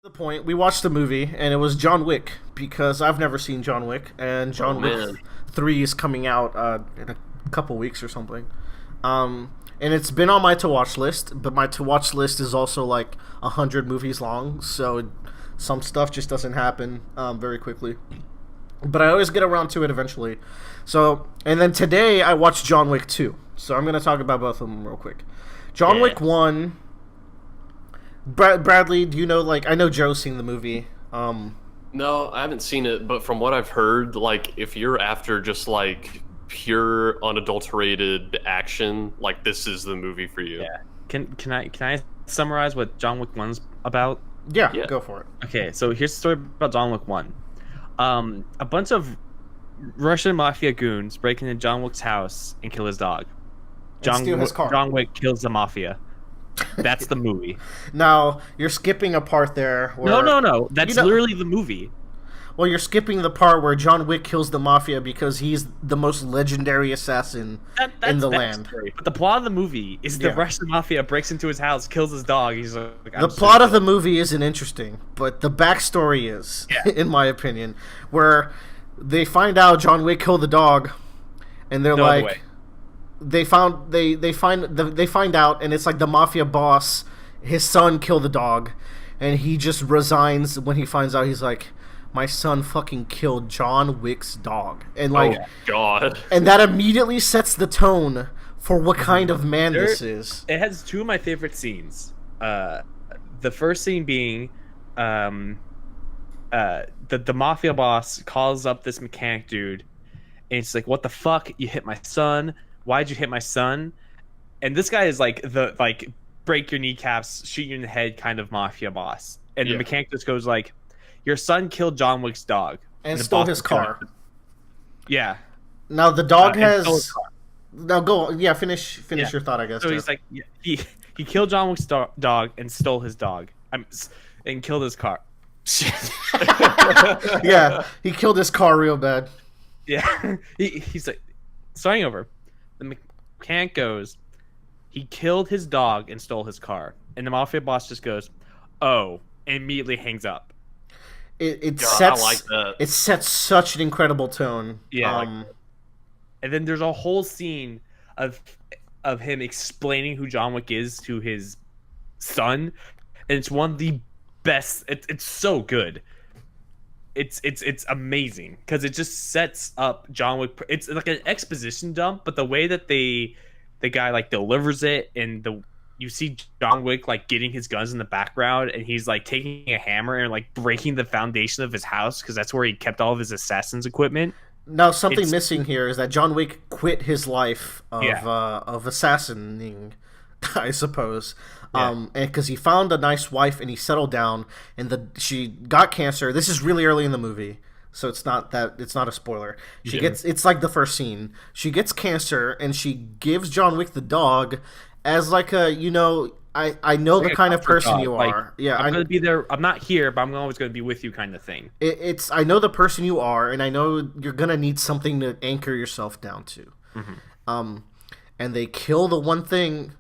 The point, we watched the movie, and it was John Wick, because I've never seen John Wick, and Oh John Wick man. 3 is coming out in a couple weeks or something. And it's been on my to-watch list, but my to-watch list is also like 100 movies long, so some stuff just doesn't happen very quickly. But I always get around to it eventually. So, and then today I watched John Wick 2, so I'm going to talk about both of them real quick. John Yeah. Wick 1... Bradley, do you know, like, I know Joe's seen the movie. No, I haven't seen it, but from what I've heard, like if you're after just like pure unadulterated action, like this is the movie for you. Yeah. Can I summarize what John Wick 1's about? Yeah, Yeah. go for it. Okay, so here's the story about John Wick 1. A bunch of Russian mafia goons break into John Wick's house and kill his dog. steal his car. John Wick kills the mafia. That's the movie. Now, you're skipping a part there where... No. That's You know- literally the movie. Well, you're skipping the part where John Wick kills the mafia because he's the most legendary assassin That's in the backstory. land. But the plot of the movie is the Yeah. Russian mafia breaks into his house, kills his dog. He's like, The plot of the movie isn't interesting, but the backstory is, Yeah. in my opinion, where they find out John Wick killed the dog, and they're No other like... way. They find out, and it's like the mafia boss, his son killed the dog, and he just resigns when he finds out. He's like, my son fucking killed John Wick's dog, and like, Oh God. and that immediately sets the tone for what kind of man There- this is. It has two of my favorite scenes. The first scene being, the mafia boss calls up this mechanic dude, and it's like, "What the fuck? You hit my son? Why'd you hit my son?" And this guy is like the break your kneecaps, shoot you in the head kind of mafia boss. And Yeah. the mechanic just goes like, "Your son killed John Wick's dog And the stole boss his is car. Yeah. Now the dog And stole his has. car. Now go. Yeah, finish Yeah. your thought. I guess. So he's Jeff. like, yeah, he killed John Wick's dog and stole his dog. And killed his car. Yeah, he killed his car real bad. Yeah, he's like, starting over. The mechanic goes, he killed his dog and stole his car, and the mafia boss just goes, "Oh," and immediately hangs up. It God, sets. I like that. It sets such an incredible tone. Yeah, and then there's a whole scene of him explaining who John Wick is to his son, and it's one of the best. It's so good. It's amazing because it just sets up John Wick. It's like an exposition dump, but the way that the guy like delivers it, and you see John Wick like getting his guns in the background, and he's like taking a hammer and like breaking the foundation of his house because that's where he kept all of his assassin's equipment. Now, something It's- missing here is that John Wick quit his life of Yeah. of assassinating, I suppose, Yeah. and because he found a nice wife and he settled down, and she got cancer. This is really early in the movie, so it's not a spoiler. She Yeah. gets it's like the first scene. She gets cancer, and she gives John Wick the dog as like a I know Like the a kind of comfort person dog, you like, are. Yeah, I'm gonna be there. I'm not here, but I'm always gonna be with you, kind of thing. it's I know the person you are, and I know you're gonna need something to anchor yourself down to. And they kill the one thing,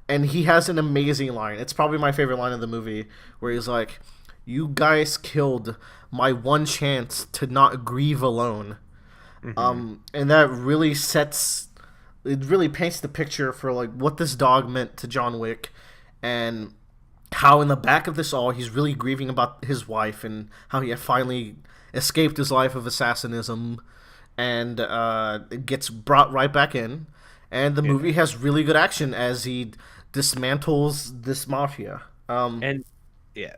and he has an amazing line. It's probably my favorite line of the movie, where he's like, "You guys killed my one chance to not grieve alone." And that really paints the picture for like what this dog meant to John Wick, and how in the back of this all he's really grieving about his wife, and how he had finally escaped his life of assassinism, and it gets brought right back in. And the movie has really good action as he dismantles this mafia. And yeah,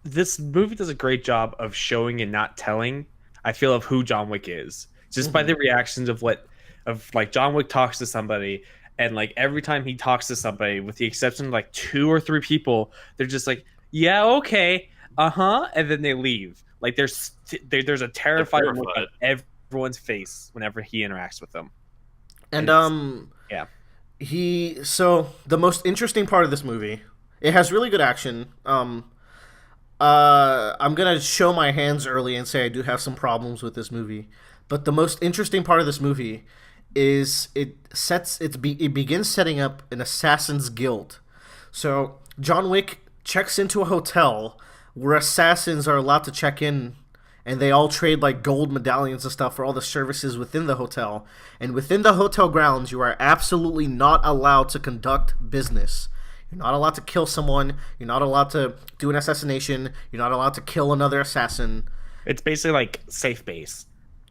this movie does a great job of showing and not telling. I feel of who John Wick is just by the reactions of like John Wick talks to somebody, and like every time he talks to somebody, with the exception of like 2 or 3 people, they're just like, "Yeah, okay, and then they leave. Like there's a terrified look on everyone's face whenever he interacts with them. And Yeah. So the most interesting part of this movie, it has really good action. I'm gonna show my hands early and say I do have some problems with this movie, but the most interesting part of this movie is it begins setting up an assassin's guild. So John Wick checks into a hotel where assassins are allowed to check in, and they all trade like gold medallions and stuff for all the services within the hotel. And within the hotel grounds, you are absolutely not allowed to conduct business. You're not allowed to kill someone. You're not allowed to do an assassination. You're not allowed to kill another assassin. It's basically like safe base.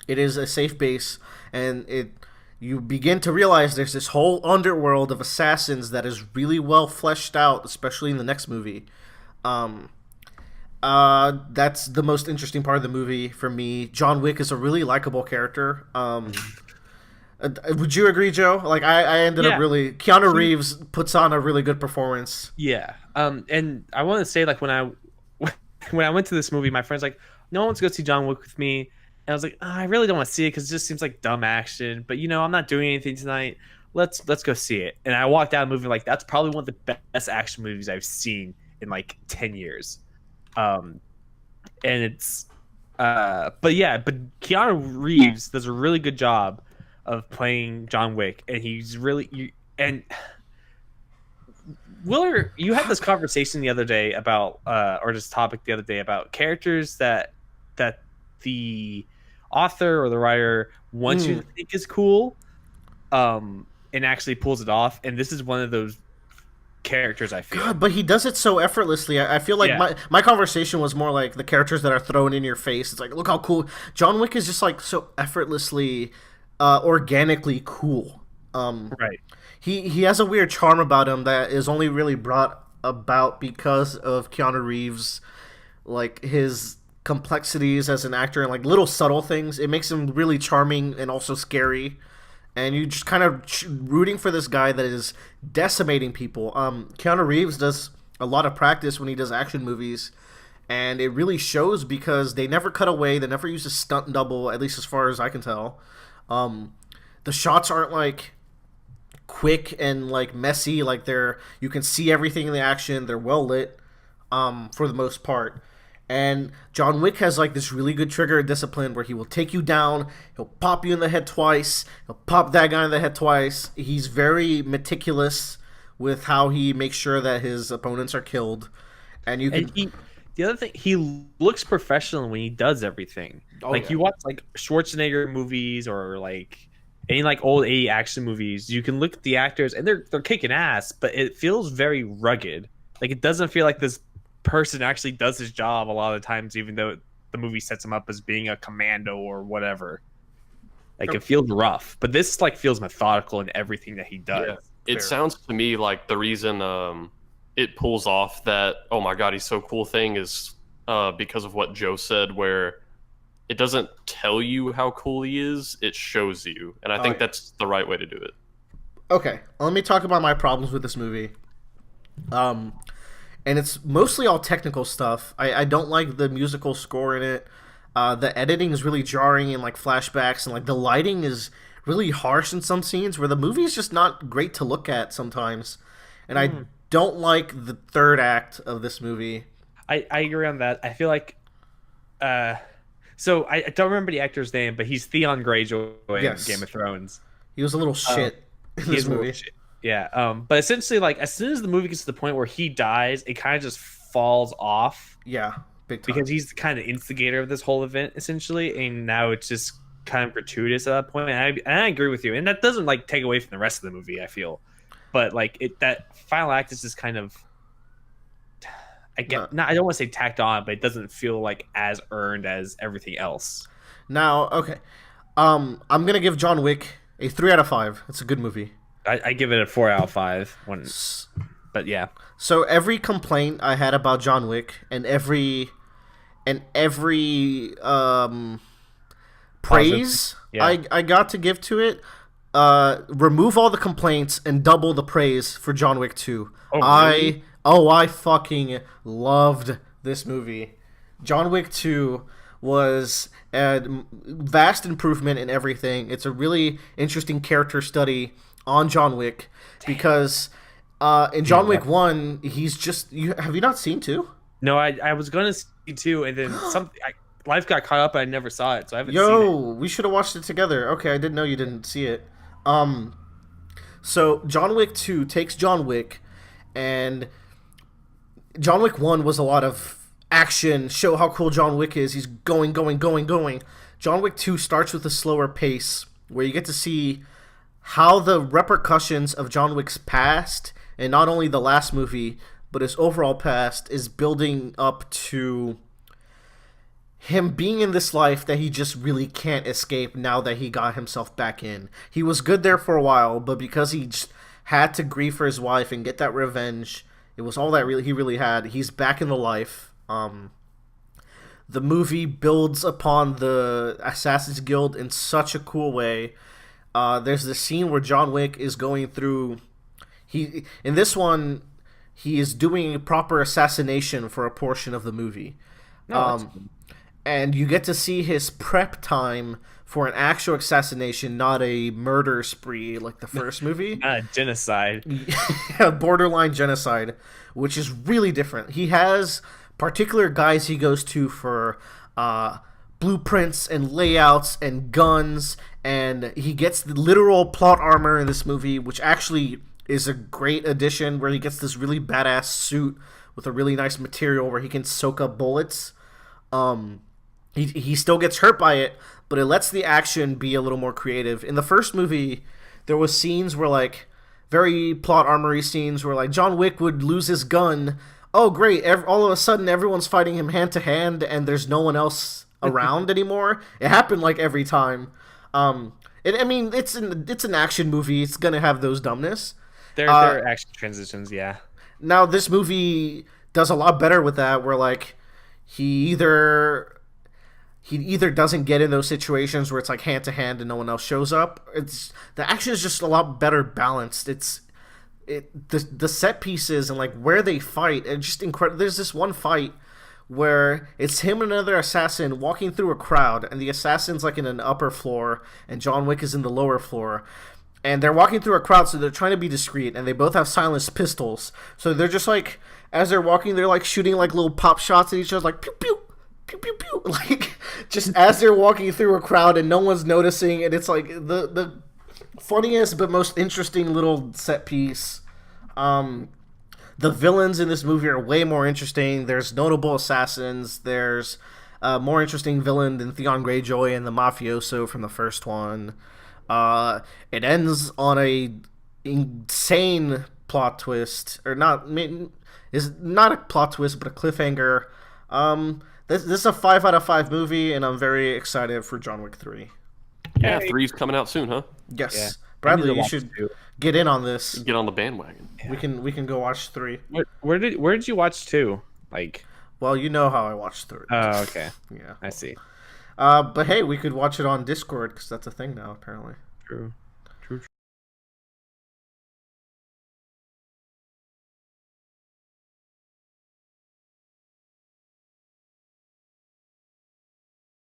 It is a safe base, and you begin to realize there's this whole underworld of assassins that is really well fleshed out, especially in the next movie. That's the most interesting part of the movie for me. John Wick is a really likable character. Would you agree, Joe? Like, I ended up really... Keanu Reeves puts on a really good performance. Yeah. And I want to say, like, when I went to this movie, my friend's like, no one wants to go see John Wick with me. And I was like, I really don't want to see it because it just seems like dumb action. But, I'm not doing anything tonight. Let's go see it. And I walked out of the movie like, that's probably one of the best action movies I've seen in, like, 10 years. And it's... but Keanu Reeves does a really good job of playing John Wick. And he's really... Willard, you had this conversation the other day about, or this topic the other day about characters that the author or the writer wants you to think is cool, and actually pulls it off. And this is one of those characters, I feel. God, but he does it so effortlessly. I feel like my conversation was more like the characters that are thrown in your face. It's like, look how cool. John Wick is just like so effortlessly, organically cool. Right. He has a weird charm about him that is only really brought about because of Keanu Reeves, like his complexities as an actor and like little subtle things. It makes him really charming and also scary, and you just kind of rooting for this guy that is decimating people. Keanu Reeves does a lot of practice when he does action movies, and it really shows because they never cut away. They never use a stunt double, at least as far as I can tell. The shots aren't like quick and like messy, like you can see everything in the action. They're well lit for the most part. And John Wick has like this really good trigger discipline where he will take you down, he'll pop you in the head twice, he'll pop that guy in the head twice. He's very meticulous with how he makes sure that his opponents are killed. And the other thing, he looks professional when he does everything. You watch like Schwarzenegger movies or like any like old 80 action movies, you can look at the actors and they're kicking ass, but it feels very rugged. Like, it doesn't feel like this person actually does his job a lot of the times, even though the movie sets him up as being a commando or whatever. Like, it feels rough, but this like feels methodical in everything that he does. Yeah. It sounds to me like the reason it pulls off that, oh my god, he's so cool thing is because of what Joe said, where it doesn't tell you how cool he is, it shows you. And I think that's the right way to do it. Okay, let me talk about my problems with this movie. And it's mostly all technical stuff. I don't like the musical score in it. The editing is really jarring and like flashbacks, and like the lighting is really harsh in some scenes where the movie is just not great to look at sometimes. And I don't like the third act of this movie. I agree on that. I feel like... So I don't remember the actor's name, but he's Theon Greyjoy in Game of Thrones. He was a little shit in this movie. Yeah. But essentially, like, as soon as the movie gets to the point where he dies, it kind of just falls off. Yeah, big time. Because he's the kind of instigator of this whole event, essentially, and now it's just kind of gratuitous at that point. And I agree with you, and that doesn't like take away from the rest of the movie, I feel. But like that final act is just kind of... I don't want to say tacked on, but it doesn't feel like as earned as everything else. Now, okay. I'm going to give John Wick a 3 out of 5. It's a good movie. I give it a 4 out of 5. But yeah. So every complaint I had about John Wick and every praise I got to give to it, remove all the complaints and double the praise for John Wick 2. Oh, really? I fucking loved this movie. John Wick 2 was a vast improvement in everything. It's a really interesting character study on John Wick because in John Wick 1, he's just... have you not seen 2? No, I was going to see 2, and then life got caught up and I never saw it, so I haven't seen it. Yo, we should have watched it together. Okay, I didn't know you didn't see it. So John Wick 2 takes John Wick, and John Wick 1 was a lot of action, show how cool John Wick is. He's going, going, going, going. John Wick 2 starts with a slower pace where you get to see how the repercussions of John Wick's past, and not only the last movie, but his overall past, is building up to him being in this life that he just really can't escape now that he got himself back in. He was good there for a while, but because he just had to grieve for his wife and get that revenge, it was all that he really had. He's back in the life. The movie builds upon the Assassin's Guild in such a cool way. There's this scene where John Wick is going through... In this one, he is doing a proper assassination for a portion of the movie. And you get to see his prep time for an actual assassination, not a murder spree like the first movie. Genocide. Borderline genocide, which is really different. He has particular guys he goes to for blueprints and layouts and guns, and he gets the literal plot armor in this movie, which actually is a great addition, where he gets this really badass suit with a really nice material where he can soak up bullets. He still gets hurt by it, but it lets the action be a little more creative. In the first movie, there was scenes where, like, very plot armory scenes where, like, John Wick would lose his gun. Oh, great. All of a sudden, everyone's fighting him hand to hand, and there's no one else around anymore. It happened, like, every time. I mean, it's an action movie. It's going to have those dumbness. There are action transitions, yeah. Now, this movie does a lot better with that, where, like, he either doesn't get in those situations where it's like hand to hand and no one else shows up. The action is just a lot better balanced. The set pieces and like where they fight are just incredible. There's this one fight where it's him and another assassin walking through a crowd, and the assassin's like in an upper floor and John Wick is in the lower floor. And they're walking through a crowd, so they're trying to be discreet, and they both have silenced pistols. So they're just like, as they're walking, they're like shooting like little pop shots at each other, like pew pew pew pew pew, like just as they're walking through a crowd and no one's noticing. And it's like the funniest but most interesting little set piece. The villains in this movie are way more interesting. There's notable assassins. There's a more interesting villain than Theon Greyjoy and the mafioso from the first one. It ends on a insane plot twist, or not. Is not a plot twist, but a cliffhanger. This is a 5 out of 5 movie, and I'm very excited for John Wick 3. Yeah, 3's coming out soon, huh? Yes, Yeah. Bradley, you should get in on this. Get on the bandwagon. Yeah. We can go watch 3. Where did you watch 2? Like, well, you know how I watched 3. oh, okay, Yeah, I see. but hey, we could watch it on Discord because that's a thing now, apparently. True.